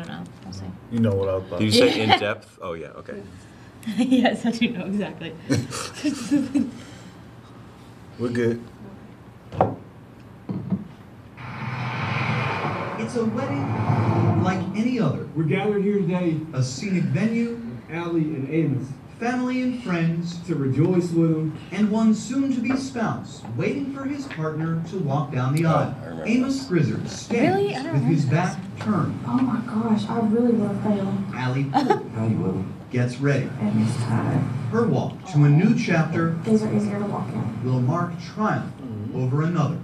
don't know. We'll see. You know what I thought. Did you say in depth? Oh yeah, okay. Yes, I do know exactly. We're good. It's a wedding like any other. We're gathered here today, A scenic venue, Allie and Amos, family and friends, to rejoice with them. and one soon-to-be spouse waiting for his partner to walk down the aisle. I remember Amos Grizzard stands Really? I don't with his remember back turned. Oh my gosh, I really love fail. Allie How you Willie? gets ready. And it's tired. Her walk to a new chapter These are easier to walk in. will mark triumph over another.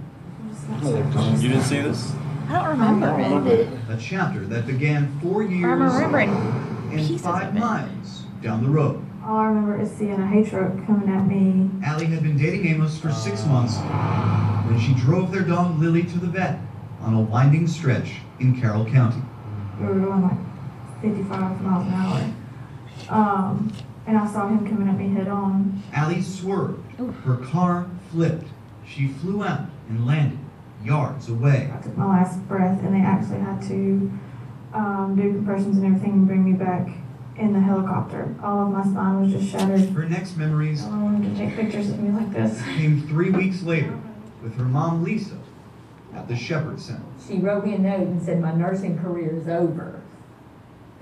You didn't see this? I don't remember it. A chapter that began 4 years I'm remembering and pieces 5 of it. miles down the road. All I remember is seeing a hay truck coming at me. Allie had been dating Amos for 6 months when she drove their dog Lily to the vet on a winding stretch in Carroll County. We were going like 55 miles an hour. And I saw him coming at me head on. Allie swerved. Her car flipped. She flew out and landed yards away. I took my last breath and they actually had to do compressions and everything and bring me back in the helicopter. All of my spine was just shattered. Her next memories I wanted to take pictures of me like this. came 3 weeks later with her mom Lisa at the Shepherd Center. She wrote me a note and said, my nursing career is over.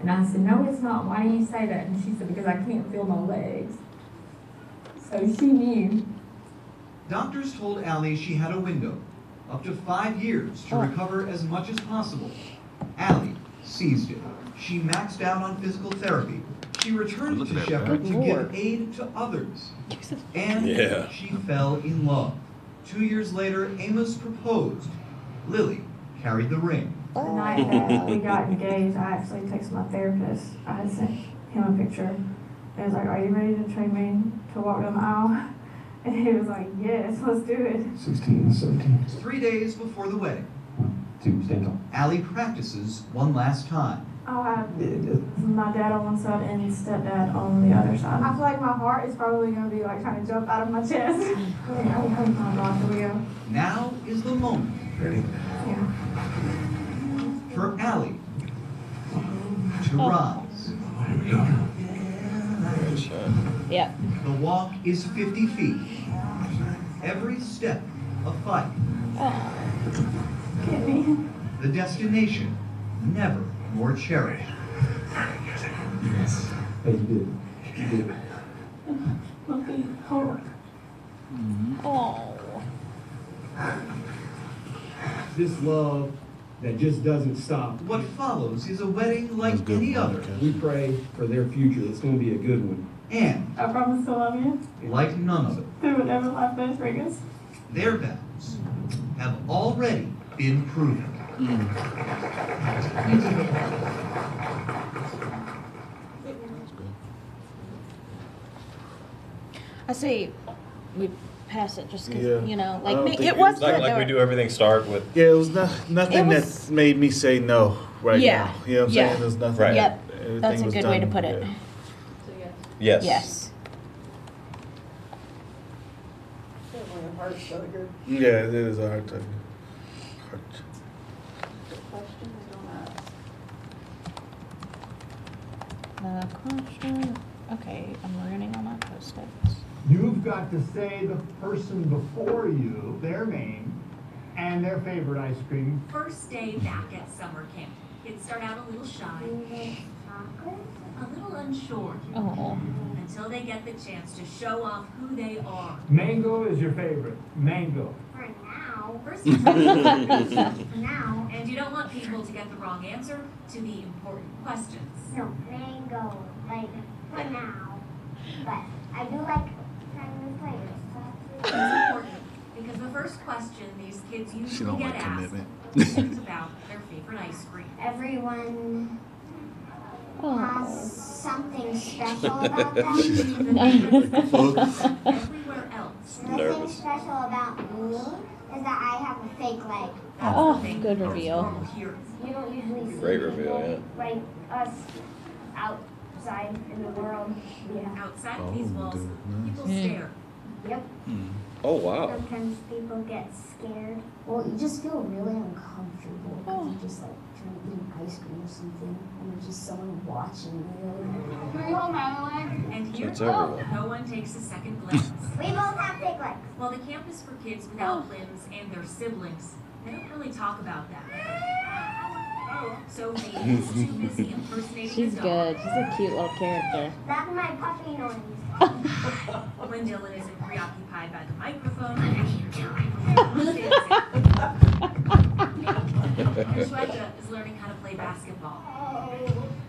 And I said, no, it's not. Why do you say that? And she said, because I can't feel my legs. So she knew. Doctors told Allie she had a window, up to 5 years, to recover as much as possible. Allie seized it. She maxed out on physical therapy. She returned Look to at that, Shepherd to Lord. give aid to others. And Yeah. she fell in love. 2 years later, Amos proposed. Lily carried the ring. The night that we got engaged, I actually texted my therapist. I had sent him a picture. I was like, are you ready to train me to walk down the aisle? And he was like, yes, let's do it. 16 and 17. 3 days before the wedding, 1, 2, stand up. Allie practices one last time. I'll have my dad on one side and stepdad on the other side. I feel like my heart is probably going to be like trying to jump out of my chest. Oh my God, here we go. Now is the moment Ready? Yeah. for Allie to rise. Here we go. Good shot. Yeah. The walk is 50 feet. Every step a fight. Get me. The destination never more cherished. Yes. Hey, you did. You did. Okay, hold on. Oh. This love that just doesn't stop. What follows is a wedding like That's good, any other. Monica. We pray for their future. It's going to be a good one. And I promise to love you like none other, through whatever life does bring us. their vows have already been proven. I say we pass it just because, Yeah. you know, I like, don't think it was Like, good. like we do everything start with. Yeah, it was nothing It was- that made me say no right Yeah. now. You know what I'm Yeah. saying? There's nothing. Right. Yep. Everything That's a was good way to done, put it. yeah. Yes. Yes. Yeah, it is a hard time. Question. Okay, I'm running on my post-its. You've got to say the person before you, their name, and their favorite ice cream. First day back at summer camp. Kids start out a little shy, a little unsure, Oh. until they get the chance to show off who they are. Mango is your favorite. Mango. For now. First for now. And you don't want people to get the wrong answer to the important questions. No, mango, like, for now. But I do like Chinese players. It's important because the first question these kids usually get asked is about their favorite ice cream. Everyone Oh. has something special about them. Everywhere else. The thing Nervous. special about me is that I have a fake leg. That's Oh, the thing good that's reveal. normal here. You don't usually see Great reveal, people like us outside in the world. Yeah. Outside Oh, these walls, dude, nice. people stare. Yep. Oh wow. Sometimes people get scared. Well, you just feel really uncomfortable because you just like restaurant eating ice cream or something, and there's just someone watching me. Can we hold Madeline? And So here it's everyone. no one takes a second glance. We both have big legs. While the camp is for kids without limbs and their siblings, they don't really talk about that. Sophie is too busy impersonating She's a dog. good. She's a cute little character. That's my puppy noise. When Dylan isn't preoccupied by the microphone, and Shweta is learning how to play basketball.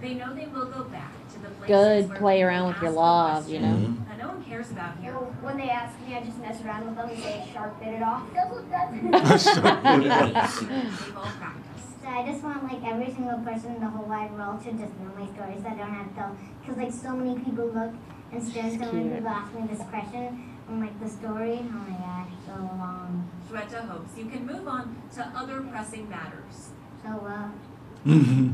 They know they will go back to the places Good. where Play people around with ask your for love, you questions know. that no one cares about here. Well, when they ask me, I just mess around with them and say, shark bit it off. That's what that They've all practiced. So I just want like every single person in the whole wide world to just know my stories. So I don't have to tell, because like so many people look and stare. So many people ask me this question. I'm like the story. Oh my gosh, so long. Shweta hopes you can move on to other pressing matters. So Mm-hmm.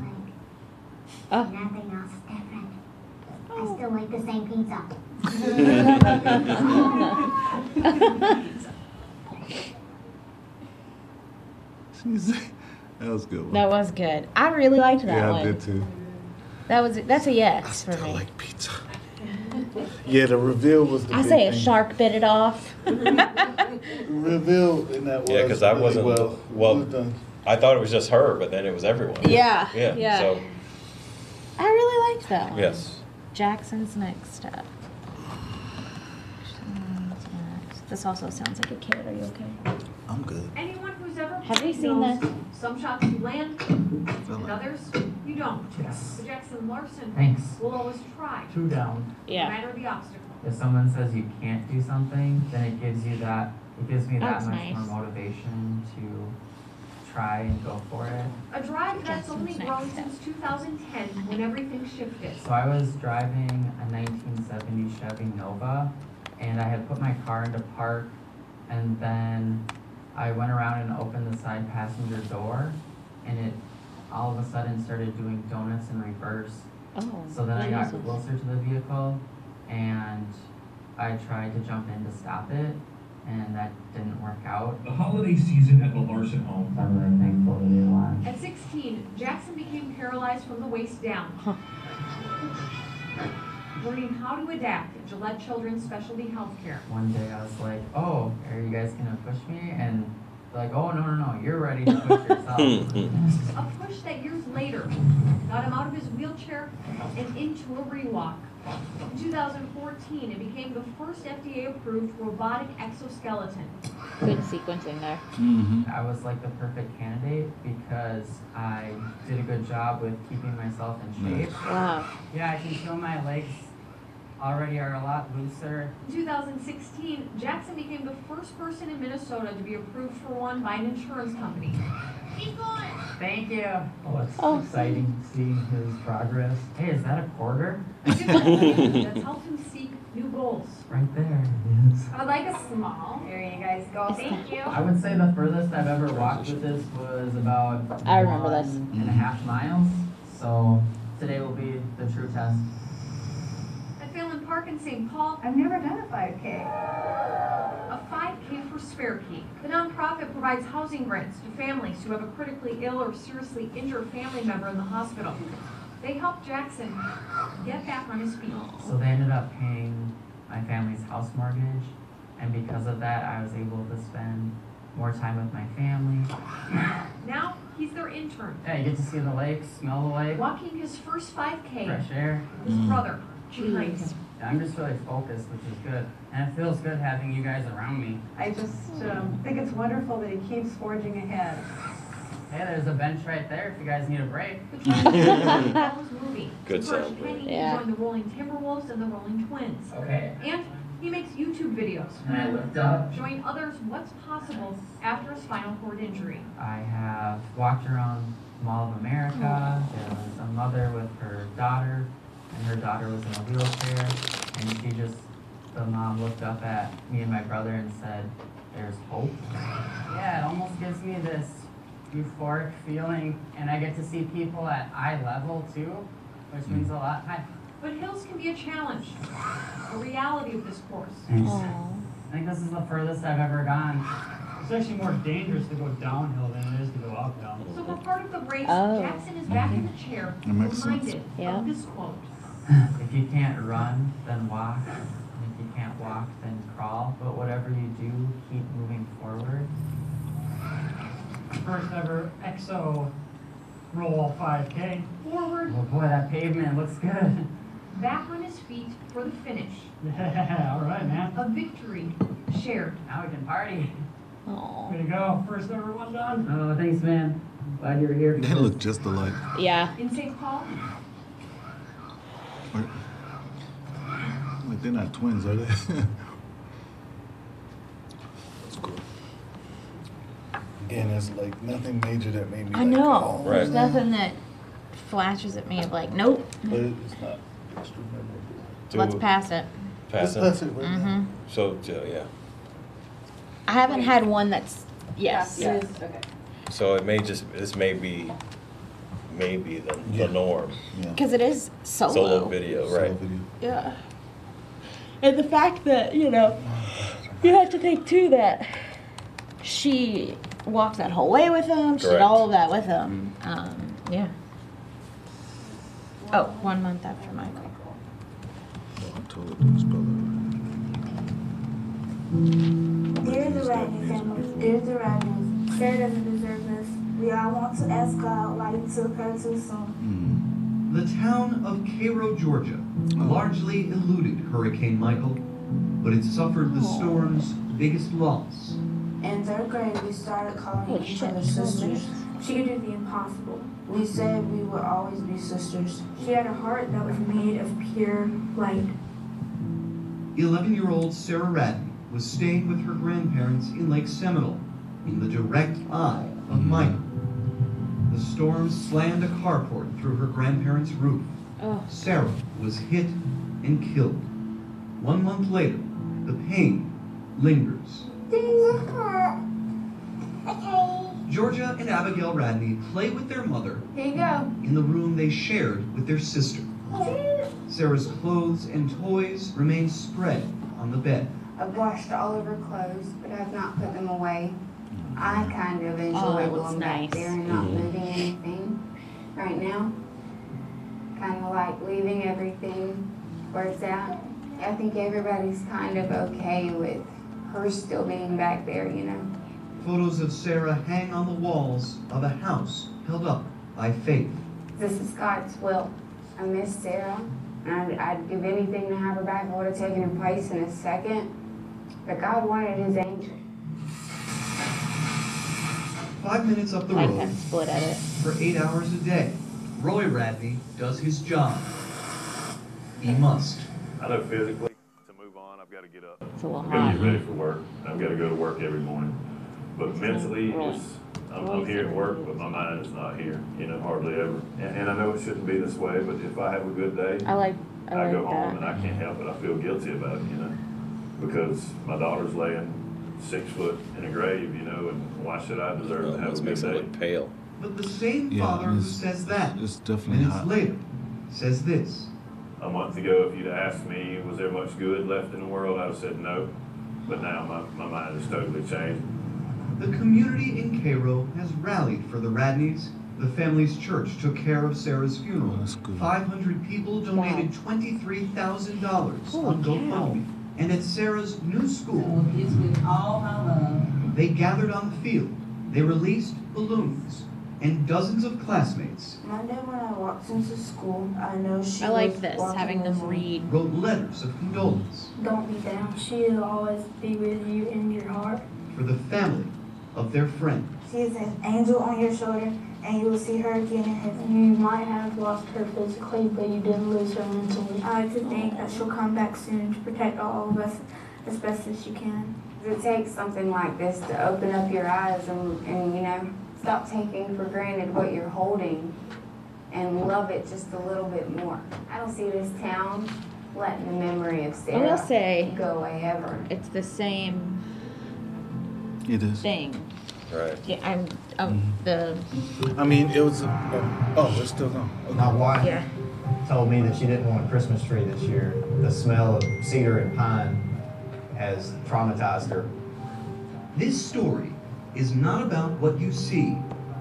like nothing else is different. I still like the same pizza. That was a good one. That was good. I really liked that Yeah, one. I did too. That's a I yes for still me. like pizza. Yeah, the reveal was the I big say a thing. shark bit it off. Reveal in that was Yeah, because I really wasn't, well well, done. I thought it was just her, but then it was everyone. Yeah, Yeah, yeah. so, I really liked that one. yes. Jackson's next step. This also sounds like a kid. Are you okay? I'm good. Anyone who's ever Have you played seen knows this? some shots you land and like others you don't. Yes. But Jackson Larson Thanks. will always try, 2 down. no Yeah. matter the obstacle. If someone says you can't do something, then it gives me that That's much nice. more motivation to try and go for it. A drive that's Jackson's only next grown step. since 2010 when everything shifted. So I was driving a 1970 Chevy Nova, and I had put my car into park, and then I went around and opened the side passenger door, and it all of a sudden started doing donuts in reverse. Oh. So then I got Jesus. closer to the vehicle, and I tried to jump in to stop it, and that didn't work out. The holiday season at the Larson home. So I'm really thankful to be alive. At 16, Jackson became paralyzed from the waist down. Learning how to adapt at Gillette Children's Specialty Healthcare. One day I was like, oh, are you guys gonna push me? And they're like, oh, no, you're ready to push yourself. A push that years later got him out of his wheelchair and into a rewalk. In 2014, it became the first FDA-approved robotic exoskeleton. Good sequencing there. Mm-hmm. I was like the perfect candidate because I did a good job with keeping myself in shape. Wow. Yeah, I can feel my legs already are a lot looser. In 2016, Jackson became the first person in Minnesota to be approved for one by an insurance company. Keep going. Thank you. Oh, it's Oh. exciting seeing his progress. Hey, is that a quarter? That's helped him seek new goals. Right there. Yes. I would like a small. Here you guys go. Thank you. I would say the furthest I've ever walked with this was about I remember this. 1.5 miles. So today will be the true test. At Phelan Park in St. Paul, I've never done a 5K. a 5K for Spare Key. The nonprofit provides housing grants to families who have a critically ill or seriously injured family member in the hospital. They helped Jackson get back on his feet. So they ended up paying my family's house mortgage, and because of that, I was able to spend more time with my family. Now, he's their intern, Yeah, you get to see the lake, smell the lake, walking his first 5K fresh air. with his brother behind him. Yeah, I'm just really focused, which is good. And it feels good having you guys around me. I just think it's wonderful that he keeps forging ahead. Hey, there's a bench right there if you guys need a break. The Twins movie. Good Encouraged sound. Penny Yeah. to join the Rolling Timberwolves and the Rolling Twins. Okay. And he makes YouTube videos. And I looked up. Showing others what's possible after a spinal cord injury. I have walked around Mall of America. There was a mother with her daughter, and her daughter was in a wheelchair. And the mom looked up at me and my brother and said, "There's hope." Yeah, it almost gives me this euphoric feeling, and I get to see people at eye level too, which means a lot. Hi. But hills can be a challenge, a reality of this course. Thanks. I think this is the furthest I've ever gone. It's actually more dangerous to go downhill than it is to go uphill. So for part of the race, Oh. Jackson is back in the chair, That makes sense. reminded Yeah. of this quote. If you can't run, then walk. And if you can't walk, then crawl. But whatever you do, keep moving forward. First ever EXO roll 5K. Forward, Oh boy, that pavement looks good. back on his feet for the finish. Yeah, all right, man. A victory shared. Now we can party. Aw. Way to go. First ever one done. Oh, thanks, man. Glad you were here. They look just alike. Yeah. In St. Paul, Like they're not twins, are they? That's cool. And it's like nothing major that made me. I like, know. oh, There's Right. nothing that flashes at me of like, nope, But it's not extra memorable. let's pass it. Pass Let's it. pass it right now. So, yeah. I haven't had one that's, yes. Yeah. So it may this may be the norm. Yeah. Because it is solo. Solo video, Solo right? video. Yeah. And the fact that, you know, you have to think too that she walked that whole way with him. She did Correct. all of that with him. Yeah. Oh, 1 month after Michael. Oh, I totally didn't spell Dear the Radney family, dear the Radneys, Sarah doesn't deserve this. We all want to ask God why he took her too soon. that. The town of Cairo, Georgia, largely eluded Hurricane Michael, but it suffered the storm's biggest loss. In third grade, we started calling each other sisters. She could do the impossible. We said we would always be sisters. She had a heart that was made of pure light. 11-year-old Sarah Radney was staying with her grandparents in Lake Seminole, in the direct eye of Michael. The storm slammed a carport through her grandparents' roof. Oh. Sarah was hit and killed. 1 month later, the pain lingers. Georgia and Abigail Radney play with their mother Here you go. in the room they shared with their sister. Sarah's clothes and toys remain spread on the bed. I've washed all of her clothes, but I've not put them away. I kind of enjoy it looks going nice. back there and not moving anything right now. Kind of like leaving everything where it's at. I think everybody's kind of okay with her still being back there, you know. Photos of Sarah hang on the walls of a house held up by faith. This is God's will. I miss Sarah, and I'd give anything to have her back. I would have taken her place in a second. But God wanted his angel. 5 minutes up the I road can split edit. for 8 hours a day, Roy Radney does his job. He must. I know physically, to move on, I've got to get up. It's a little I've got to hot. get ready for work. I've got to go to work every morning. But mentally, I'm here at work, but my mind is not here, you know, hardly ever. And I know it shouldn't be this way, but if I have a good day, I go home and that. I can't help it. I feel guilty about it, you know, because my daughter's laying 6 foot in a grave, you know, and why should I deserve to have a good Makes it day? look pale. But the same Yeah, father who it's- says that It's definitely minutes hot. later says this. A month ago, if you'd asked me, was there much good left in the world, I'd have said no. But now my mind has totally changed. The community in Cairo has rallied for the Radneys. The family's church took care of Sarah's funeral. 500 people donated $23,000 on GoFundMe. And at Sarah's new school, they gathered on the field. They released balloons, and dozens of classmates Monday when I walked into school, I know she I like was this, walking having them with me. read. wrote letters of condolence Don't be down. She'll always be with you in your heart. for the family of their friend. She is an angel on your shoulder, and you will see her again in heaven. You might have lost her physically, but you didn't lose her mentally. I like to think that she'll come back soon to protect all of us as best as she can. It takes something like this to open up your eyes and you know, stop taking for granted what you're holding and love it just a little bit more. I don't see this town letting the memory of I will Sarah say go away ever. it's the same It is. thing. Right. Yeah, the I mean, it was. Oh, it's still gone. My wife yeah. told me that she didn't want a Christmas tree this year. The smell of cedar and pine has traumatized her. This story is not about what you see.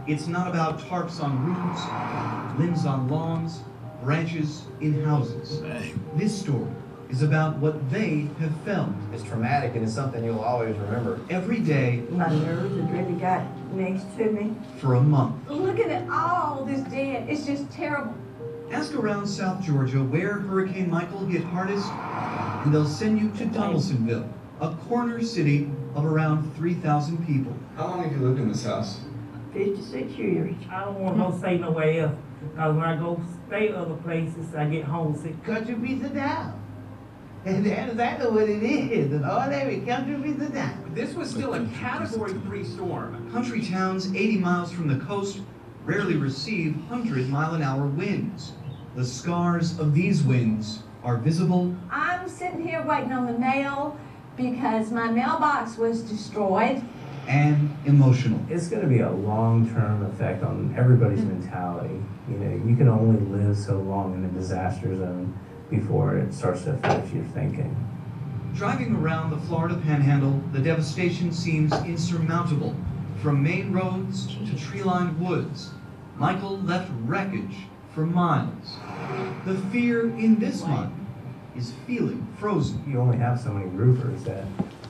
It's not about tarps on roofs, limbs on lawns, branches in houses. This story is about what they have felt. It's traumatic and it's something you'll always remember. Every day. My nerves had really got next to me. For a month. Looking at all this dead, it's just terrible. Ask around South Georgia where Hurricane Michael hit hardest, and they'll send you to Donaldsonville, a corner city of around 3,000 people. How long have you lived in this house? 56 years. I don't want to go stay nowhere else. Because when I go stay other places, I get homesick. Country beats it down. And that's exactly what it is. An ordinary country beats it down. This was still a Category 3 storm. Country towns 80 miles from the coast rarely receive 100-mile-an-hour winds. The scars of these winds are visible. I'm sitting here waiting on the mail because my mailbox was destroyed. And emotional. It's going to be a long-term effect on everybody's mentality. You know, you can only live so long in a disaster zone before it starts to affect your thinking. Driving around the Florida Panhandle, the devastation seems insurmountable. From main roads to tree-lined woods, Michael left wreckage for miles. The fear in this mind is feeling frozen. You only have so many roofers that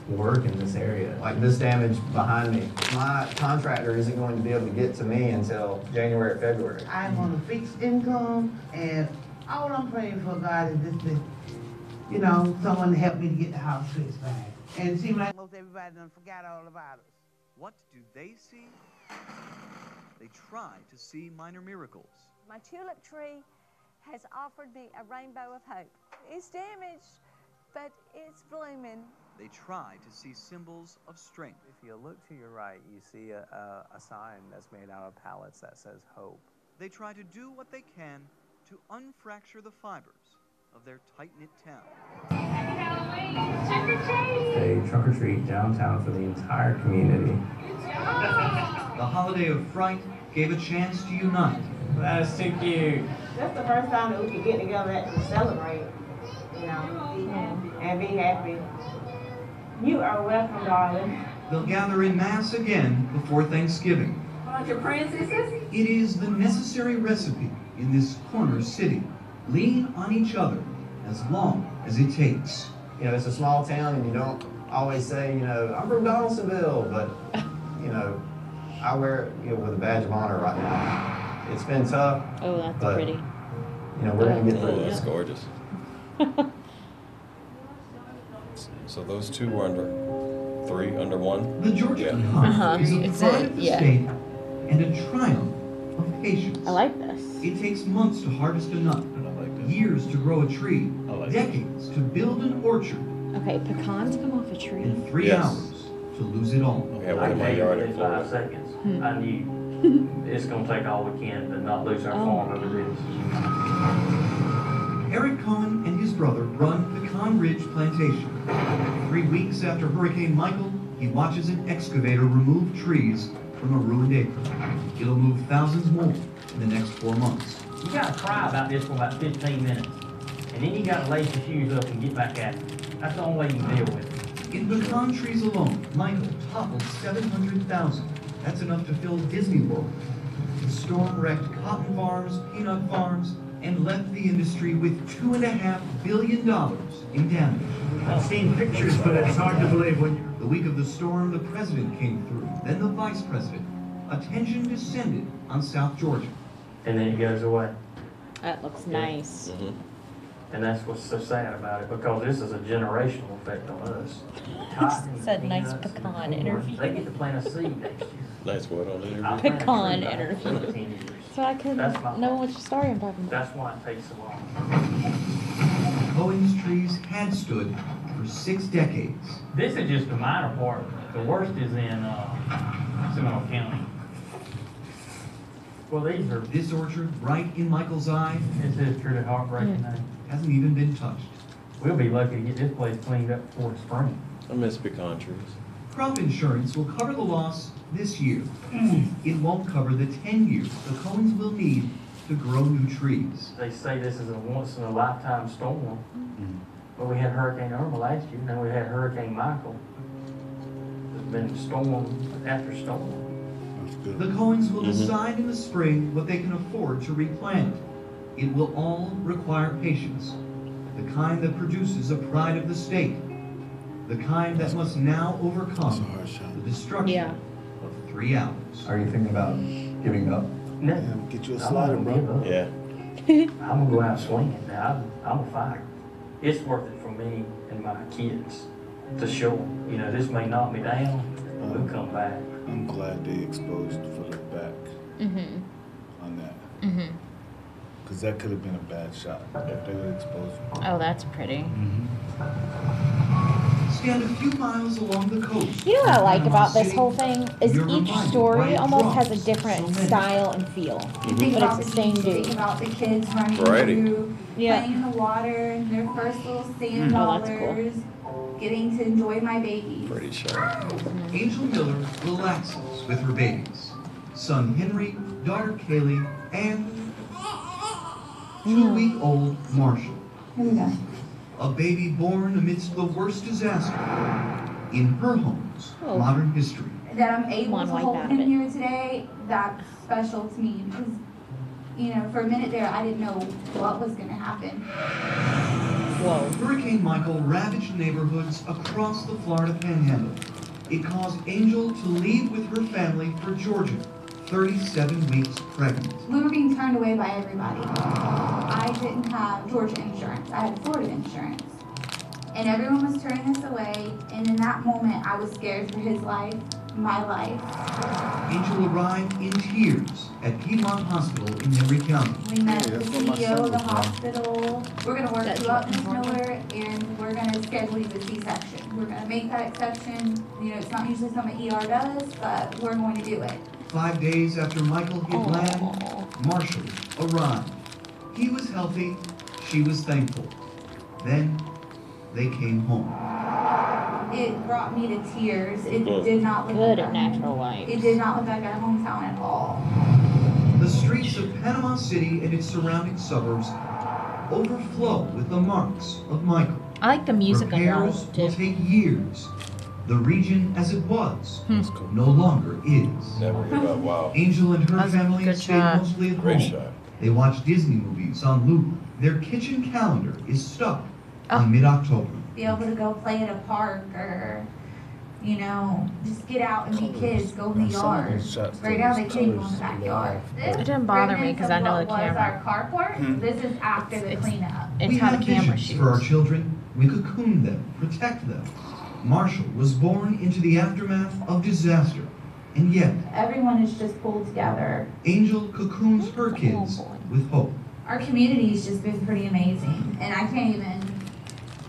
work in this area. Like this damage behind me, my contractor isn't going to be able to get to me until January or February. I'm on a fixed income, and all I'm praying for, God, is just to, you know, someone to help me to get the house fixed back. And it seems like most everybody done forgot all about us. What do they see? They try to see minor miracles. My tulip tree has offered me a rainbow of hope. It's damaged, but it's blooming. They try to see symbols of strength. If you look to your right, you see a sign that's made out of pallets that says hope. They try to do what they can to unfracture the fibers of their tight-knit town. They trunk or treat downtown for the entire community. The holiday of fright gave a chance to unite. That's too cute. That's the first time that we could get together and celebrate, you know, and be happy. You are welcome, darling. They'll gather in mass again before Thanksgiving. Want your princesses? It is the necessary recipe in this corner city. Lean on each other as long as it takes. You know, it's a small town and you don't always say, you know, I'm from Donaldsonville, but, you know, I wear it, you know, with a badge of honor right now. It's been tough. Oh, that's but, pretty. You know, we're going to get through That's this. gorgeous. So those two were under 3, under 1? The Georgia Uh-huh. is a It's pride a- of the yeah. state and a triumph of patience. I like this. It takes months to harvest a nut, years to grow a tree, decades to build an orchard, Okay, pecans come off a tree. and 3 Yes. hours to lose it all. I had one in my yard in Florida. 5 seconds. I knew it's going to take all we can to not lose our farm over this. Eric Cohen and his brother run Pecan Ridge Plantation. 3 weeks after Hurricane Michael, he watches an excavator remove trees from a ruined acre. It'll move thousands more in the next 4 months. You got to cry about this for about 15 minutes. And then you got to lace your shoes up and get back at it. That's the only way you can deal with it. In pecan trees alone, Michael toppled 700,000. That's enough to fill Disney World. The storm wrecked cotton farms, peanut farms, and left the industry with $2.5 billion in damage. I've seen pictures, but it's hard to believe when you're... The week of the storm, the president came through, then the vice president. Attention descended on South Georgia. And then it goes away. That looks nice. And that's what's so sad about it, because this is a generational effect on us. Cotton, Said nice peanuts, pecan corn, interview. They get to plant a seed next year. Nice word on the interview. I'll plant a Pecan tree back in interview. 10 years. So I can That's my know which story I'm talking about. That's why it takes so long. Cohen's trees had stood for 6 decades. This is just the minor part. The worst is in Seminole County. Well, these are... This orchard, right in Michael's eye, This is truly heartbreaking now. hasn't even been touched. We'll be lucky to get this place cleaned up before the spring. I miss pecan trees. Crop insurance will cover the loss this year. It won't cover the 10 years the Cohens will need to grow new trees. They say this is a once-in-a-lifetime storm. But we had Hurricane Irma last year, now we had Hurricane Michael. been storm after storm. The Coens will decide in the spring what they can afford to replant. It will all require patience, the kind that produces a pride of the state, the kind that must now overcome the destruction of 3 hours. Are you thinking about giving up? No. Get you a I'm slider, not gonna give bro. up. Yeah. I'm gonna go out swinging. Now, I'm a fighter. It's worth it for me and my kids to show them. You know, this may knock me down, we'll come back. I'm glad they exposed for the back on that. Because that could have been a bad shot if they would expose him. Oh, that's pretty. Stand a few miles along the coast. You know what I like Panama about this City, whole thing is you're each reminded story why it almost has draws a different so many. style and feel, You think but about it's the same beach, you dude. think about the kids running Variety. through, playing in the water, and their first little sand Oh, that's cool. dollars, getting to enjoy my babies. Pretty sure. Angel Miller relaxes with her babies. Son Henry, daughter Kaylee, and 2-week-old Marshall. Here we go. A baby born amidst the worst disaster in her home's modern history. That I'm able to wipe hold out of him it. here today, that's special to me because, you know, for a minute there, I didn't know what was going to happen. Hurricane Michael ravaged neighborhoods across the Florida Panhandle. It caused Angel to leave with her family for Georgia, 37 weeks pregnant. We were being turned away by everybody. I didn't have Georgia insurance. I had Florida insurance. And everyone was turning us away. And in that moment, I was scared for his life, my life. Angel arrived in tears at Piedmont Hospital in Henry County. We met the CEO of the hospital. We're going to work you up, Ms. Miller, and we're going to schedule you the C-section. We're going to make that exception. You know, it's not usually something ER does, but we're going to do it. 5 days after Michael hit land, Marshall arrived. He was healthy, she was thankful. Then they came home. It brought me to tears. It Good. did not look Good like at natural light. It did not look like our hometown at all. The streets of Panama City and its surrounding suburbs overflow with the marks of Michael. I like the music on Repairs that will too. take years. The region as it was no longer is. Never give up. Wow. Angel and her That's a family good stayed shot. mostly at Great home. shot. They watch Disney movies on loop. Their kitchen calendar is stuck on mid-October. Be able to go play at a park or, you know, just get out and be kids, go in the yard. Right now they can't go in the backyard. It didn't bother me because I know the Was camera. our carport? This is after the cleanup. It's We how the have camera visions shoots. for our children. We cocoon them, protect them. Marshall was born into the aftermath of disaster. And yet, Everyone is just pulled together. Angel cocoons her kids with hope. Our community's just been pretty amazing, and I can't even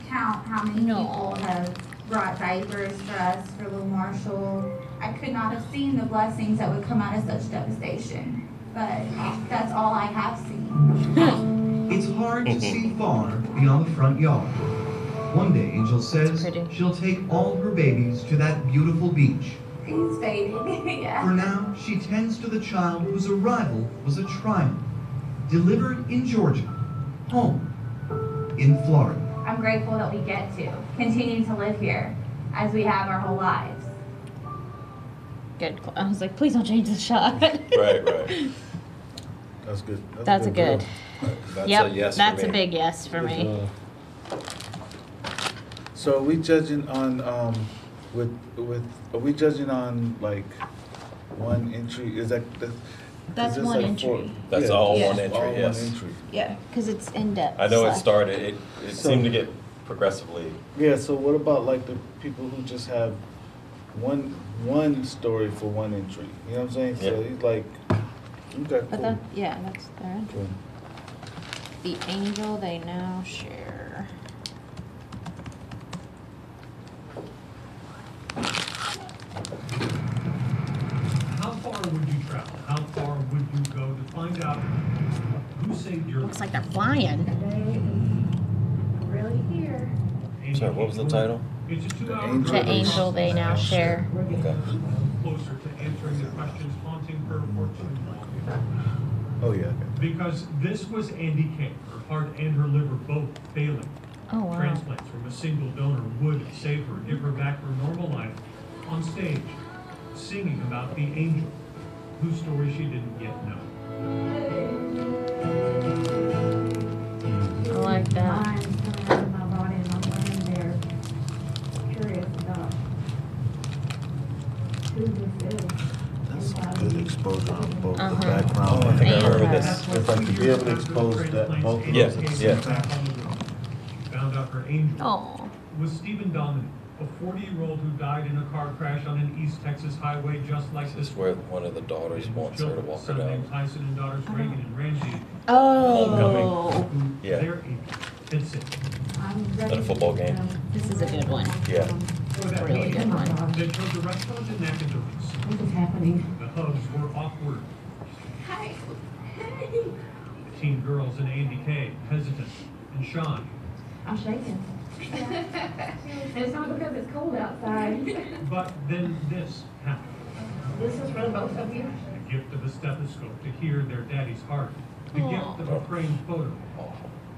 count how many people have brought diapers for us, for little Marshall. I could not have seen the blessings that would come out of such devastation, but that's all I have seen. It's hard to see far beyond the front yard. One day, Angel says she'll take all her babies to that beautiful beach. He's fading, yeah. For now, she tends to the child whose arrival was a triumph. Delivered in Georgia, home in Florida. I'm grateful that we get to continue to live here as we have our whole lives. Good. I was like, please don't change the shot. Right. That's good. That's a good. That's Yep, a yes that's for a me. big yes for me. So are we judging on are we judging on like one entry? Is that That's is this one like entry. That's all Yeah. one entry, all yes. one entry? Yeah, because it's in depth. I know it slash- started, it So- seemed to get progressively. Yeah. So what about like the people who just have one story for one entry? You know what I'm saying? So Yeah. he's like, okay, But cool. that, yeah, that's their entry. Cool. The angel they now share. How far would you travel? How far would you go to find out who saved your life? Looks like they're flying. Really here. Sorry, what was the title? It's a 2-hour The angel they now share. Okay. closer to answering the questions haunting her for too long. Oh yeah. Because this was Andy King. Her heart and her liver both failing. Oh, wow. Transplants from a single donor would save her, give her back her normal life, on stage, singing about the angel, whose story she didn't yet know. I like that. Mine's coming out of my body and I'm laying there curious about who this is. That's some good exposure on both the Oh, background I think I remember this. It's like to be able to expose that both of Yeah, those at the yeah. same time. Found out her angel Oh. was Stephen Dominic, a 40-year-old who died in a car crash on an East Texas highway just like This is where one of the daughters wants her to walk her son down. named Tyson and daughters Reagan and Ramsey. Oh. Who Yeah. their angel had sent. At a football game. This is a good one. Yeah. For that Really meeting, good one. they chose a restaurant in Nacogdoches. What is happening? The hugs were awkward. Hi. The teen girls and Andy Kay, hesitant, and shy. I'm shaking. It's not because it's cold outside. But then this happened. This is for the both of you. The gift of a stethoscope to hear their daddy's heart. The gift of a framed photo.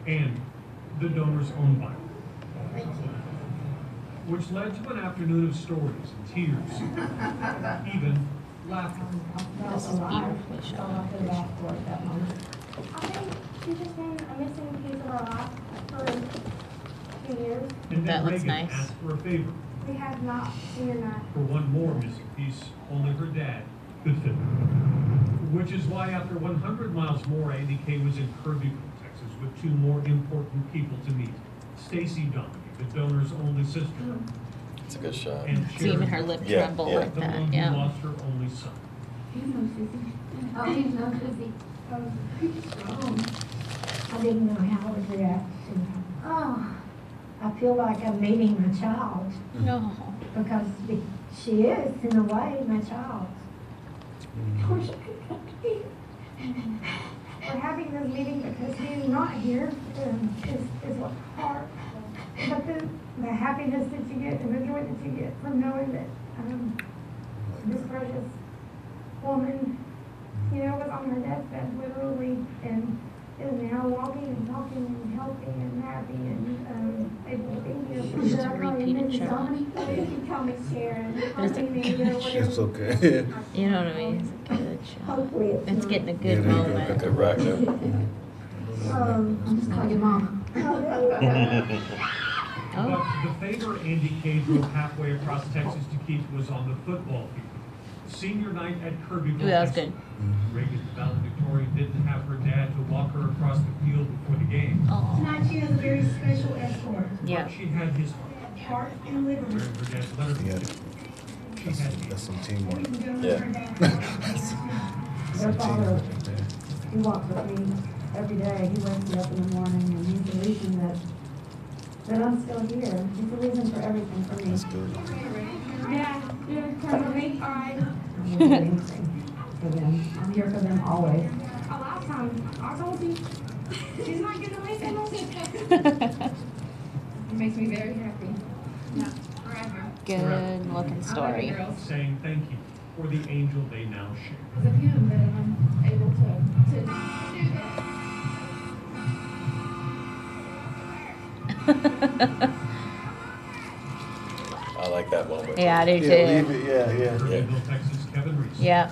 And the donor's own Bible. Thank you. Which led to an afternoon of stories and tears. Even laughter. This is beautifully shot. I think she's just been a missing piece of our life for 2 years. And That then looks Reagan nice. asked for a favor. We have not seen her. For one more missing piece, only her dad could fit. Which is why after 100 miles more, Andy Kay was in Kirbyville, Texas, with two more important people to meet. Stacy Dominic, the donor's only sister. It's a good shot. And Seeing Sherry, her lip Yeah, tremble yeah. like the that, one who yeah. lost her only son. He's no sissy. Oh, he's no sissy. He's strong. I didn't know how I would react to him. Oh, I feel like I'm meeting my child. No. Because she is, in a way, my child. I wish I could come to you. We're having this meeting because he's not here is what hard. But the happiness that you get and the joy that you get from knowing that this precious woman, was on her deathbed literally and is now walking and talking and healthy and happy and able to be here. For Just sure. a repeated shot. You can call me Sharon. But it's Call me Nita, whatever. It's okay. You know what I mean? It's a good shot. Hopefully it's It's not. getting a Yeah, good there you go. moment. Good rack there. I'm just calling your mom. But the favor Andy Kay drove halfway across Texas to keep was on the football field. Senior night at Kirbyville. Ooh, that was High good. School. Reagan's valedictorian didn't have her dad to walk her across the field before the game. Oh. Tonight she has a very special escort. Yeah. But she had his heart. Heart and liver. During her dad's letter to Yeah. him, she had That's some teamwork. Yeah. Their father, he walks with me every day. He wakes me up in the morning and he's the reason that I'm still here. He's the reason for everything for me. That's good. Yeah, you're coming with me? All right. I'm doing anything for them. I'm here for them always. A lot of times, I told you, she's not getting away from us. It makes me very happy. Yeah, forever. Good looking story. saying thank you for the angel they now share. Because of him that I'm able to do I like that moment. Yeah, I do too. Yeah, leave it. Yeah. Kirbyville, Texas, Kevin Reese. Yeah.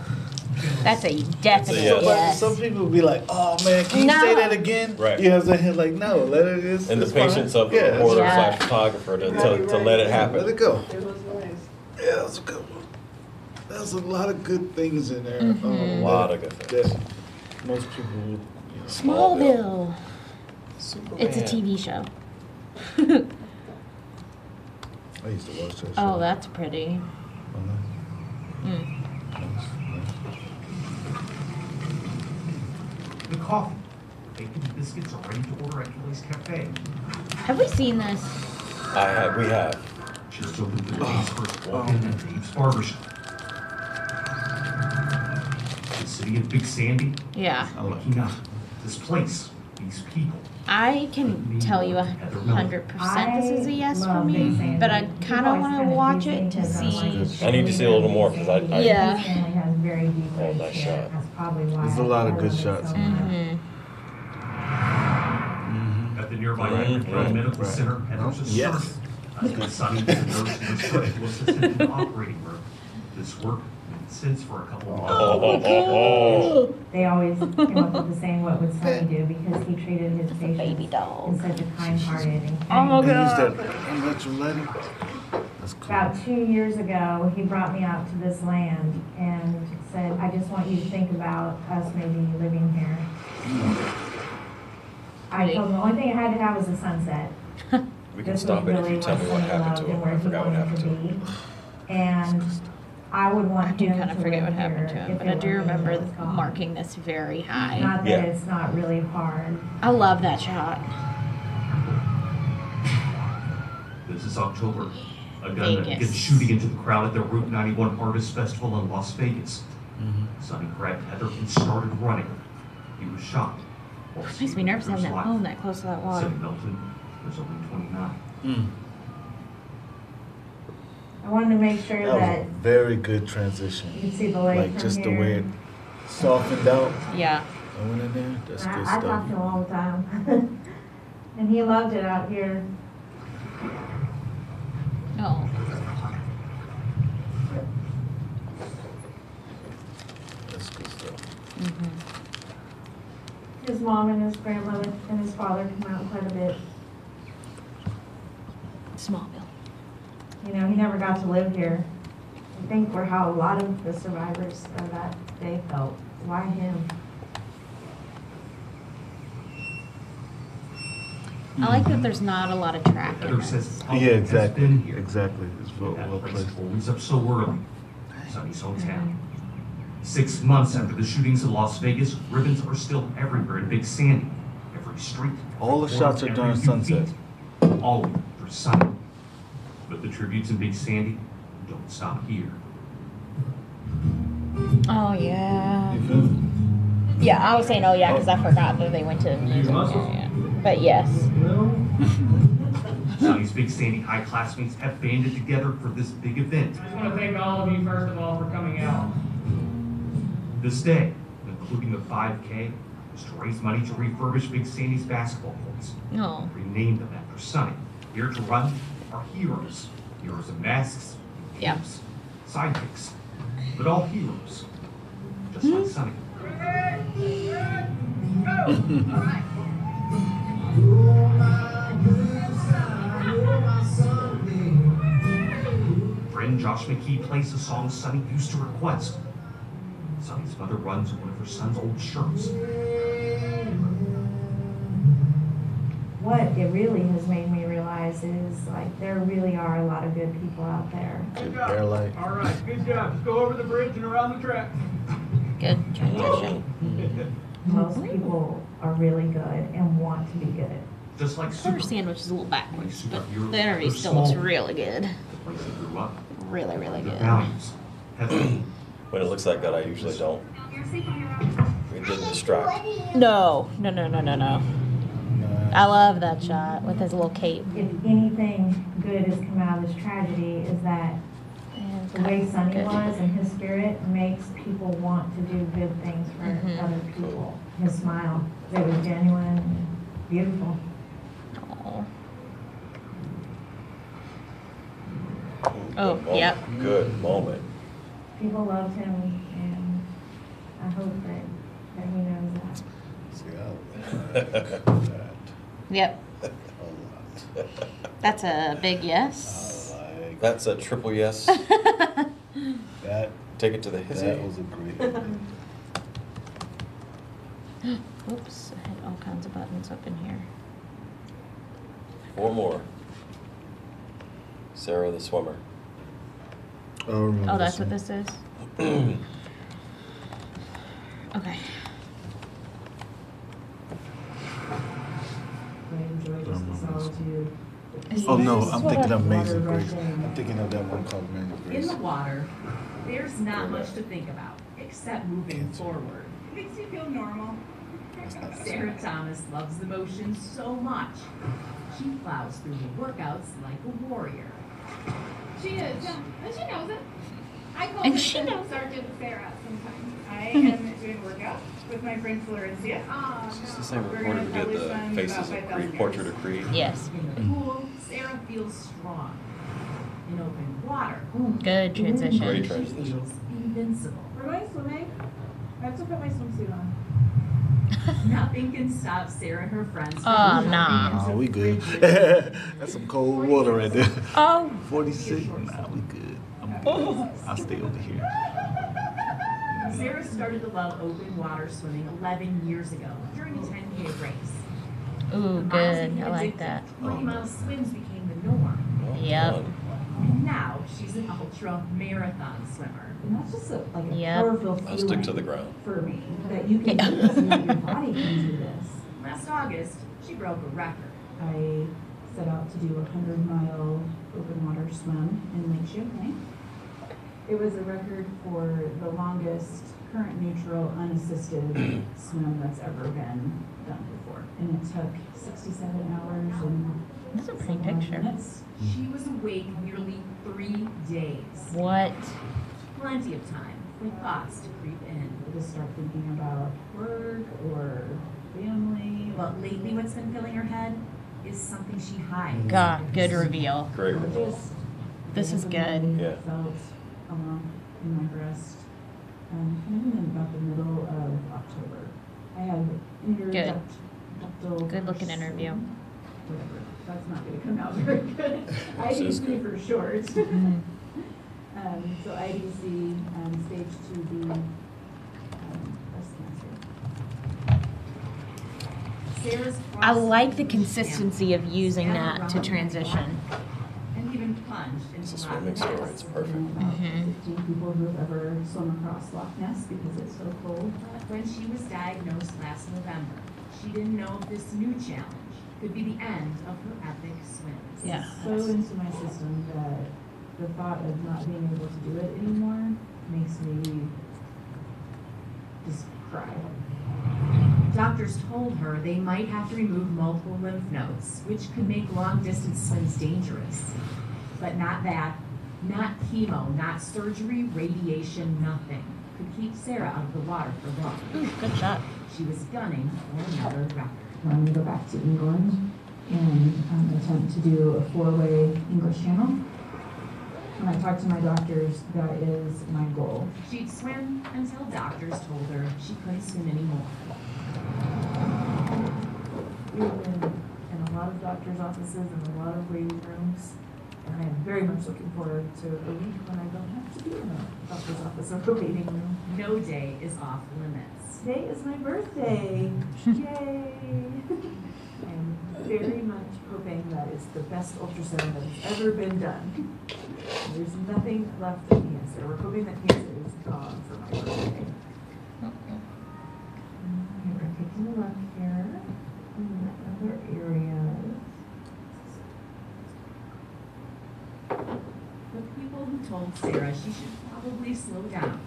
That's a definite yes. yes. Some people be like, "Oh man, can you No. say that again?" Right. You know what I'm saying? Like, no, let it. It's, And the it's fine. patience of the Yeah, reporter Yeah. / photographer to let it happen. Let it go. Yeah, that's a good one. There's a lot of good things in there. Mhm. A lot of good things. That most people would. Smallville. Superman. It's a TV show. I used to watch that show. Oh, that's pretty. Mm. The coffee, bacon, biscuits are ready to order at Kelly's Cafe. Have we seen this? We have. Just opened the day's first walk-in at Dave's Barbershop. The city of Big Sandy. Yeah. I'm looking up this place, these people. I can tell you 100% this is a yes for me, but I kind of want to watch it to see. I need to see a little more because I Yeah. Family has very deep Oh, nice shot. That's probably why. There's a lot of good shots. Mm-hmm. At the nearby Right. Henry Medical Right. Center, Heather's a Yes. surgeon. That's when Sonny, the nurse, and the surgical assistant in the operating room. This work made sense for a couple of months. They always came up with the saying, what would Sonny do? Because he treated his patients in such a kind-hearted and Oh, caring God. That's cool. About 2 years ago, he brought me out to this land and said, I just want you to think about us maybe living here. I told him the only thing I had to have was a sunset. We can This stop was it if really you tell me what Sonny happened to loved and him. where I he forgot what wanted happened to to him. be. And I would want I do him kind of to forget live what happened to here him, if but it I do were me remember that was gone. marking this very high. Not that Yeah. it's not really hard. I love that shot. This is October. A gunman Vegas. begins shooting into the crowd at the Route 91 Harvest Festival in Las Vegas. Sonny grabbed Heather and started running. He was shot. Makes me nervous having that phone that close to that water. Sonny Melton was only 29. I wanted to make sure That was that a very good transition. you could see the lake Like from just here. the way it softened out. Yeah. I went in there. That's good I stuff. talked to him all the time. And he loved it out here. Oh. That's good stuff. His mom and his grandmother and his father come out quite a bit. Smallville. You know, he never got to live here. I think for how a lot of the survivors of that day felt. Why him? I like that there's not a lot of track in Heather it. says Yeah, exactly. Exactly. It's well, that well place placed. always up so early. Sonny's hometown. 6 months after the shootings in Las Vegas, ribbons are still everywhere in Big Sandy. Every street. All the every shots are corner, during every few sunset. feet, all for Sonny. But the tributes in Big Sandy don't stop here. Oh, yeah. You feel me? Yeah, I was saying, oh, yeah, because I forgot that they went to music. Yeah. But yes. Sonny's Big Sandy High classmates have banded together for this big event. I just want to thank all of you, first of all, for coming out. This day, including the 5K, is to raise money to refurbish Big Sandy's basketball courts. No. Rename them after Sonny. Here to run are heroes. Heroes in masks, Yeah. capes, sidekicks, but all heroes. Just like Sonny. Friend Josh McKee plays a song Sonny used to request. Sonny's mother runs one of her son's old shirts. What it really has made me realize is, like, there really are a lot of good people out there. Good job. All right, good job. Just go over the bridge and around the track. Good transition. Most people are really good and want to be good. Just like Quarter sandwich is a little backwards, but superheroes, the interview they're still looks small. really good. The place he grew up. Really, really Their good. values. When it looks like that, I usually don't. It didn't distract. No. I love that shot with his little cape. If anything good has come out of this tragedy, is that the way Sonny Good. was and his spirit makes people want to do good things for other people. His smile, it was genuine and beautiful. Aw. Good Oh, moment. yep. Good moment. People loved him, and I hope that he knows that. See, I like that. Yep. A lot. That's a big yes. That's a triple yes. That, Take it to the hizzy. that was a great ending. Oops, I had all kinds of buttons up in here. 4 more. Sarah the swimmer. Oh, that's what this is? Okay. Oh no, I'm thinking of Amazing Grace. I'm thinking of that one called Amazing In Grace. the water, there's not much to think about, except moving forward. It makes you feel normal. Sarah Thomas loves the motion so much. She plows through the workouts like a warrior. She is, yeah. And she knows it. I call And her she knows Sergeant Sarah sometimes. I am doing workouts with my friend Florencia. Is this the same reporter who did the faces of Creed, portrait of Creed? Yes. In the pool, Sarah feels strong. In open water, Good transition. Great she transition. feels invincible. We're going swimming. I have to put my swimsuit on. Nothing can stop Sarah and her friends from Oh, jumping nah. into Oh, we good. frigid That's some cold water right there. Oh. 46. Nah, we good. I'm good. I'll stay over here. Sarah started to love open water swimming 11 years ago during a 10K race. Ooh, good. I like that. 20-mile swims became the norm. Yep. And now she's an ultra marathon swimmer. And that's just a Yep. powerful I'll stick feeling to the ground. for me, that you can do this and that your body can do this. Last August, she broke a record. I set out to do a 100-mile open water swim in Lake Champlain. It was a record for the longest current neutral unassisted swim that's ever been done before. And it took 67 hours and That's a pretty some odd picture. minutes. She was awake nearly 3 days. What? Plenty of time for thoughts to creep in. I just start thinking about work or family. But lately what's been filling her head is something she hides. God, good reveal. Great reveal. This is good. Yeah. Felt a lump in my breast. Kind of in about the middle of October. I had Good looking interview. Whatever. That's not going to come out very good. This is IDC for short. So IDC, stage 2B breast cancer. Sarah's I like the consistency of using that to transition. and even plunged into It's a Loch swimming story. Ness. It's perfect. About 15 people who have ever swum across Loch Ness because it's so cold. When she was diagnosed last November, she didn't know if this new challenge could be the end of her epic swims. Yeah. So into my system that the thought of not being able to do it anymore makes me just cry. Doctors told her they might have to remove multiple lymph nodes, which could make long-distance swims dangerous. But not that, not chemo, not surgery, radiation, nothing could keep Sarah out of the water for long. Ooh, good shot. She was gunning for another record. I'm going to go back to England and attempt to do a 4-way English Channel. When I talked to my doctors, that is my goal. She'd swim until doctors told her she couldn't swim anymore. We've been in a lot of doctor's offices and a lot of waiting rooms, and I am very much looking forward to a week when I don't have to be in a doctor's office or a waiting room. No day is off limits. Today is my birthday. Yay! I'm very much hoping that it's the best ultrasound that has ever been done. There's nothing left of cancer. We're hoping that cancer is gone for my birthday. We're taking a look here in other areas. The people who told Sarah she should probably slow down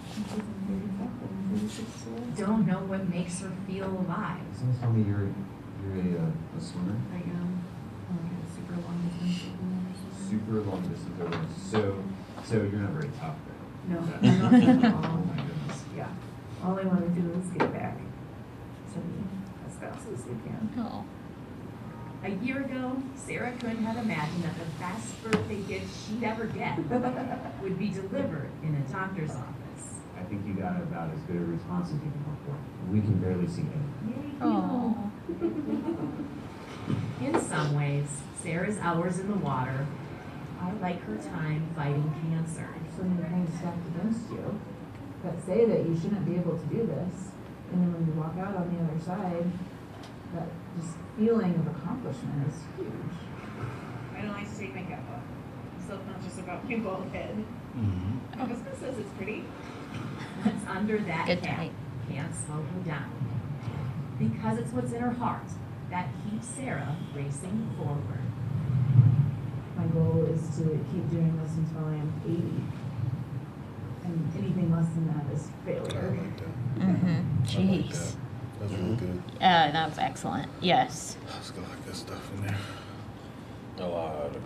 don't know what makes her feel alive. So tell me you're a swimmer? I am super long distance. Super long distance over. So you're not very tough then? No, Okay. I'm not at all. Oh my goodness. Yeah. All I want to do is get back to me as fast as we can. Oh. A year ago, Sarah couldn't have imagined that the best birthday gift she'd ever get would be delivered in a doctor's office. I think you got about as good a response as you can hope for. We can barely see it. Oh. In some ways, Sarah's hours in the water are like her time fighting cancer. So many things stacked against you that say that you shouldn't be able to do this. And then when you walk out on the other side, that just feeling of accomplishment is huge. I don't like to take makeup off. I'm self-conscious about my bald head. Mm-hmm. My husband says it's pretty. What's under that Good cap night. can't slow her down. Because it's what's in her heart that keeps Sarah racing forward. My goal is to keep doing this until I am 80. And anything less than that is failure. Mm-hmm. Jeez. That's really good. That was excellent. Yes. Let's go like good stuff in there. A lot of it.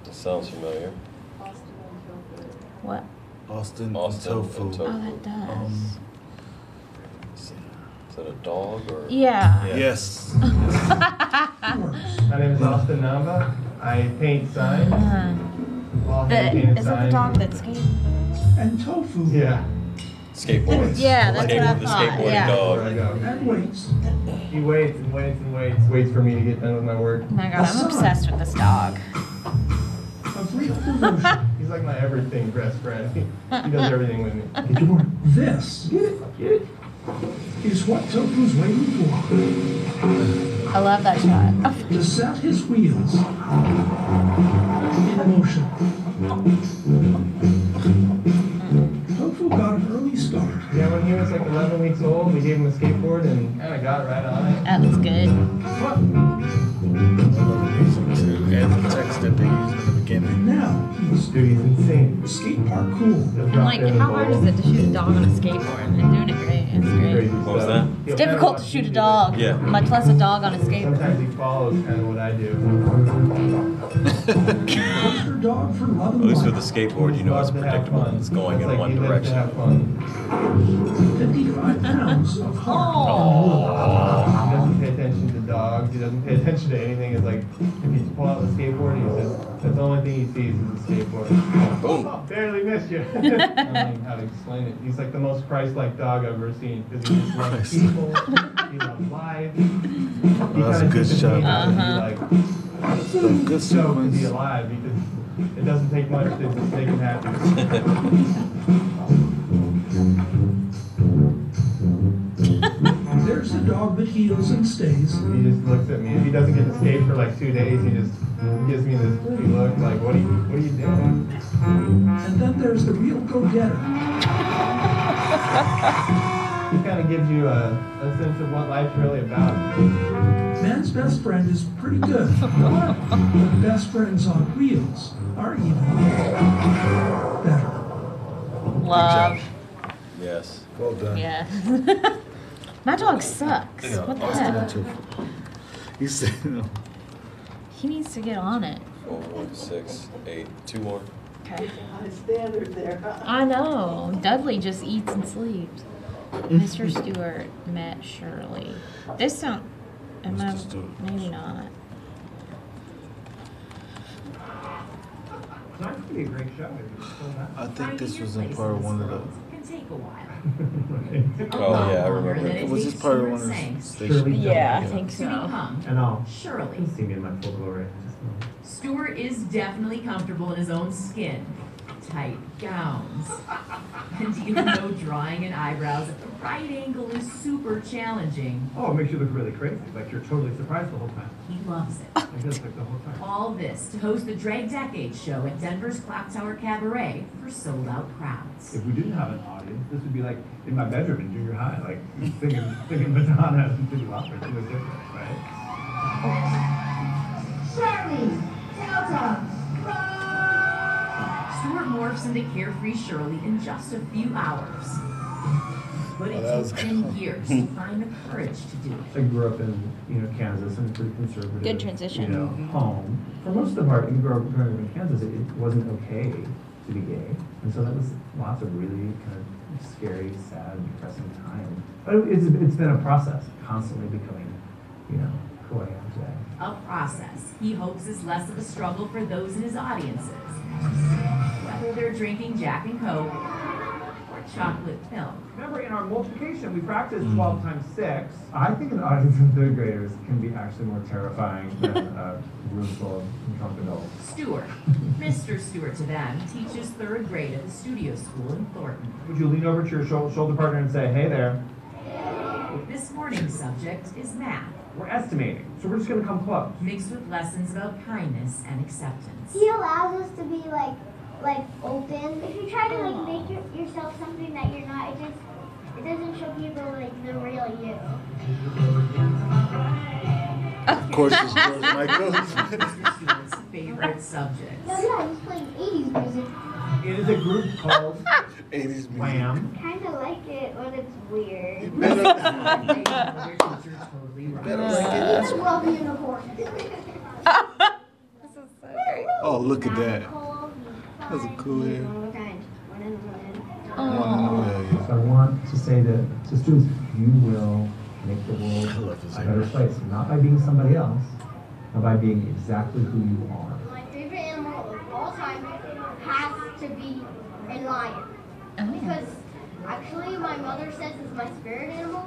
That sounds familiar. What? Austin and tofu. tofu. Oh, that does. Is that a dog or? Yeah. Yes. My name is Austin Namba. I paint signs. Is that the dog that skates? And tofu. Yeah. Skateboards. Yeah, that's what I The thought. skateboarding Yeah. dog. And weights. He waits and waits and waits for me to get done with my work. Oh my god, I'm obsessed with this dog. Of real devotion. He's like my everything best friend. He does everything with me. This is what Tofu's waiting for. I love that shot. To set his wheels in motion. Tofu got an early start. Yeah, when he was like 11 weeks old, we gave him a skateboard and kind of got right on it. That was good. And the text that they used in the beginning. Now he's insane. Skate park cool. I'm like, how hard is it to shoot a dog on a skateboard? They're doing it great. It's great. What was that? It's difficult to shoot a dog. Yeah. Much less a dog on a skateboard. Sometimes he follows kind of what I do. Dog for loving At least life. with a skateboard, you know it's predictable. It's going in one direction. 55 pounds of heart. He doesn't pay attention to dogs. He doesn't pay attention to anything. It's like if you pull out the skateboard, he says that's the only thing he sees is the skateboard. Boom. Oh, barely missed you. I don't know how to explain it. He's like the most Christ-like dog I've ever seen because he just loves people. He loves life. That's a good shot. That's a good show to be alive because it doesn't take much to make him happy. There's the dog that heals and stays. He just looks at me. If he doesn't get to skate for like 2 days, he just gives me this pretty look like, what are you doing? And then there's the real go-getter. He kind of gives you a sense of what life's really about. Man's best friend is pretty good. But best friends on wheels are even better. Love. Yes. Well done. Yeah. My dog sucks. What the heck? He said, He needs to get on it. 4, 6, 8. 2 more. Okay. High standard there, huh? I know. Dudley just eats and sleeps. Mr. Stewart met Shirley. This sound. Maybe not. That's be a great show. I think this was in part of one of the. Can take a while. Oh yeah, I remember. Was this part of one of the stations? Yeah, I think To so. become And I'll Shirley. see me in my full glory. Stuart is definitely comfortable in his own skin. Tight gowns. And even though drawing and eyebrows at the right angle is super challenging, Oh, it makes you look really crazy, like you're totally surprised the whole time. he loves it. Like this, like the whole time. All this to host the Drag Decade show at Denver's Clock Tower Cabaret for sold-out crowds. If we didn't have an audience, this would be like in my bedroom in junior high, like singing Madonna and Cindy Lauper. It's different, right? Shirley, Delta, Stuart morphs into carefree Shirley in just a few hours. But it took him years to find the courage to do it. I grew up in, Kansas, and pretty conservative. Good transition. Home. For most of the part, growing up in Kansas, it wasn't okay to be gay, and so that was lots of really kind of scary, sad, depressing time. But it's been a process, constantly becoming, who I am today. A process he hopes is less of a struggle for those in his audiences. Whether they're drinking Jack and Coke or chocolate milk. Remember, in our multiplication, we practiced 12 times 6. I think an audience of third graders can be actually more terrifying than a room full of drunk adults. Stuart, Mr. Stewart to them, teaches 3rd grade at the studio school in Thornton. Would you lean over to your shoulder partner and say, hey there? This morning's subject is math. We're estimating, so we're just going to come close. Mixed with lessons about kindness and acceptance. He allows us to be like open. If you try to make yourself something that you're not, it doesn't show people the real you. Of course, it's George Michael. Stuart's favorite subject. No, yeah, he's playing 80s music. It is a group called 80s music. Wham. Kind of like it, but it's weird. Your teacher totally right. It's Robbie in a horse. Oh, look at that. That's a cool hair. So I want to say to students, you will make the world a better place, not by being somebody else, but by being exactly who you are. My favorite animal of all time has to be a lion. Because actually my mother says it's my spirit animal.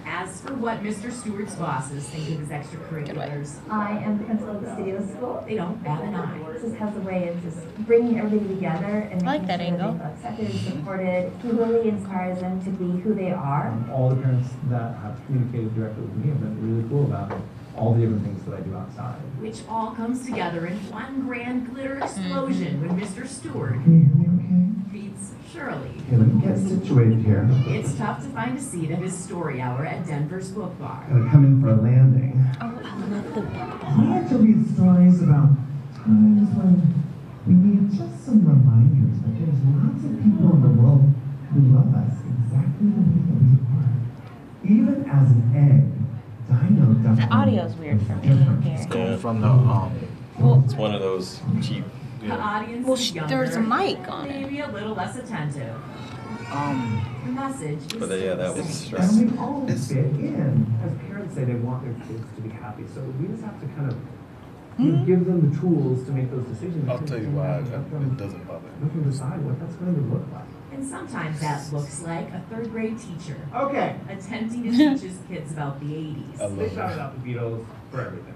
As for what Mr. Stewart's bosses think of his extracurriculars, I am the principal of the studio school. they don't bat an eye. This just has a way of just bringing everybody together and I like making that sure angle. they feel accepted and supported. He really inspires them to be who they are. All the parents that have communicated directly with me have been really cool about all the different things that I do outside. Which all comes together in one grand glitter explosion when Mr. Stewart feeds Shirley. Okay, let me get situated here. It's tough to find a seat at his story hour at Denver's Book Bar. Gotta come in for a landing. I like to read stories about times when we need just some reminders that there's lots of people in the world who love us exactly the way that we are. Even as an egg, Dino The definitely audio's weird for me here. It's going from the It's one of those cheap. The audience Well, is there's a younger, mic on it. maybe a little less attentive. The message is But yeah, that was And stressful. we all fit in. As parents say they want their kids to be happy, so we just have to kind of give them the tools to make those decisions. I'll tell you why it doesn't bother me. We can decide what that's going to look like. And sometimes that looks like a third grade teacher Okay. attempting to teach his kids about the 80s. They shouted out the Beatles for everything.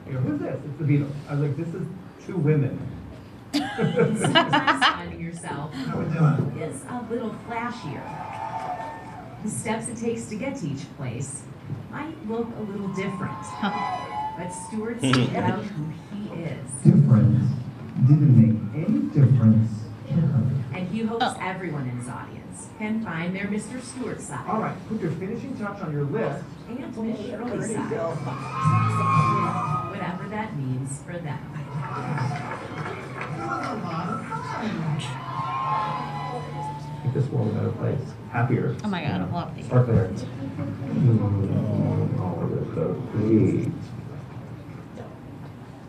You know, who's this? It's the Beatles. I was like, this is two women. Sometimes finding yourself How we doing? is a little flashier. The steps it takes to get to each place might look a little different. But Stewart's figured out who he is. Difference didn't make any difference to her. And he hopes everyone in his audience can find their Mr. Stewart side. All right, put your finishing touch on your list. And Miss Shirley's side. Whatever that means for them. Make this world a better place. Happier. Oh my God, I love these. Start there. Great.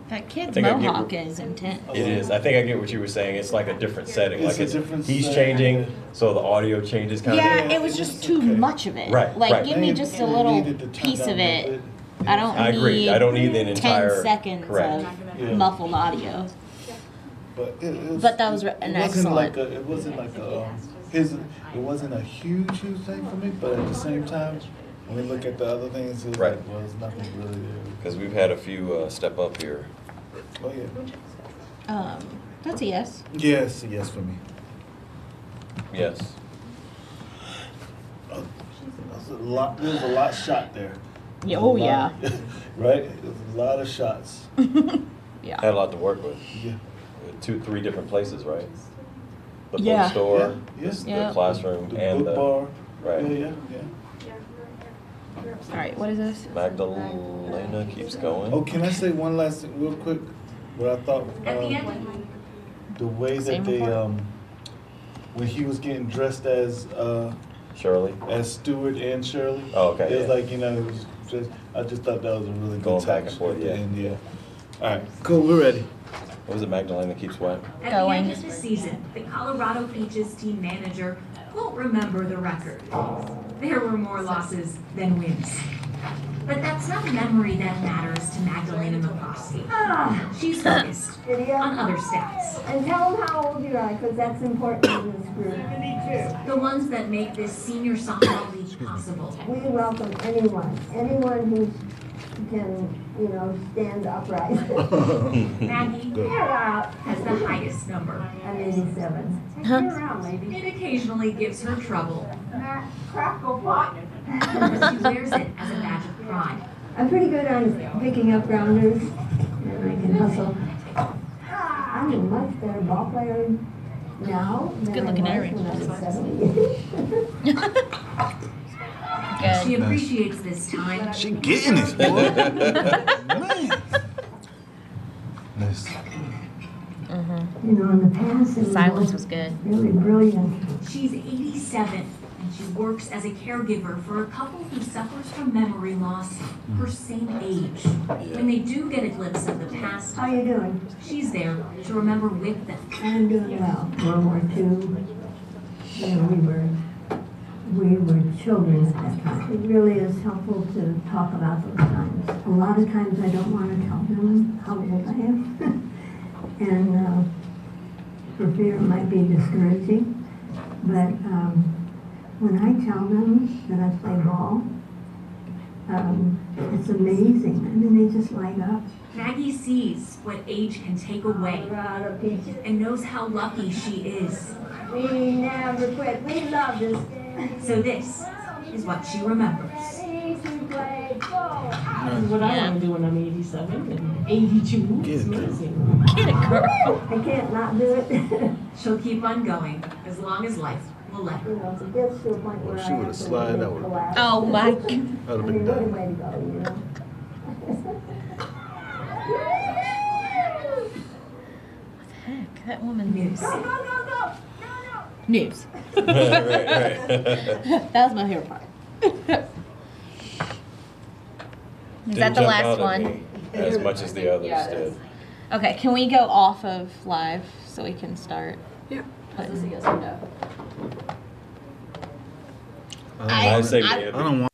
That kid's think I get mohawk what- is intense. It is. I think I get what you were saying. It's like a different setting. It's Like a different he's setting. changing, so the audio changes kind Yeah, of. it was just too much of it. Right, Like, right. give me just a little piece of it. I don't I agree. need I don't need an 10 entire. seconds Correct. of muffled audio. But it But that was an wasn't excellent. like a, it wasn't like a, it wasn't a huge thing for me, but at the same time, when we look at the other things, it was Right. like, well, there's nothing really there. Because we've had a few step up here. Oh, yeah. That's a yes. Yes, a yes for me. Yes. There's a lot shot there. Yeah, oh, Right? There's a lot of shots. Yeah. Had a lot to work with. Yeah. 3 different places, right? The Yeah. bookstore, Yeah. Yeah. the classroom, The and book the bar. right. Yeah. All right, what is this? Magdalena keeps going. Oh, can I say one last thing real quick? What I thought, At the end, the way that they, when he was getting dressed as, Shirley. as Stewart and Shirley. Oh, okay, It was yeah. like, you know, it was just, I just thought that was a really Going good back touch and forth, at the yeah. end, yeah. All right, cool, we're ready. What was it? Magdalena keeps what? at the end of the season, the Colorado Peaches team manager won't remember the record. There were more losses than wins. But that's not memory that matters to Magdalena McCloskey. She's focused on other stats. And tell them how old you are, because that's important in this group. The ones that make this senior softball league possible. We welcome anyone who can, stand upright. Maggie has the highest number. I'm 87. It occasionally gives her trouble, Crackle pot. but she wears it as a badge of pride. I'm pretty good on picking up grounders, and I can hustle. I'm a much better ball player now than Good looking I was Irish. when I was 70. She appreciates this time. She getting this, boy. Man. Nice. In the past, it Silence was good. really brilliant. She's 87, and she works as a caregiver for a couple who suffers from memory loss, her same age. When they do get a glimpse of the past, How you doing? she's there to remember with them. I'm doing well. World War II. Yeah, we were we were children at that time. It really is helpful to talk about those times. A lot of times I don't want to tell them how old I am. And for fear it might be discouraging. But when I tell them that I play ball, it's amazing. I mean, they just light up. Maggie sees what age can take away and knows how lucky she is. We never quit. We love this game. So this is what she remembers. This is what I want to do when I'm 87 and 82. It's amazing. Get it, girl. I can't not do it. She'll keep on going as long as life will let her. You know, it gets to a point where She would have slid, that would have been. Oh my God. That would have I been mean, what a done. way to go, you know. Heck, that woman news. Go, go, go, go. News. Right. That was my favorite part. Is that the Didn't jump last out at one? me as much as the others did. Okay, can we go off of live so we can start? Yeah. Putting- I say I don't want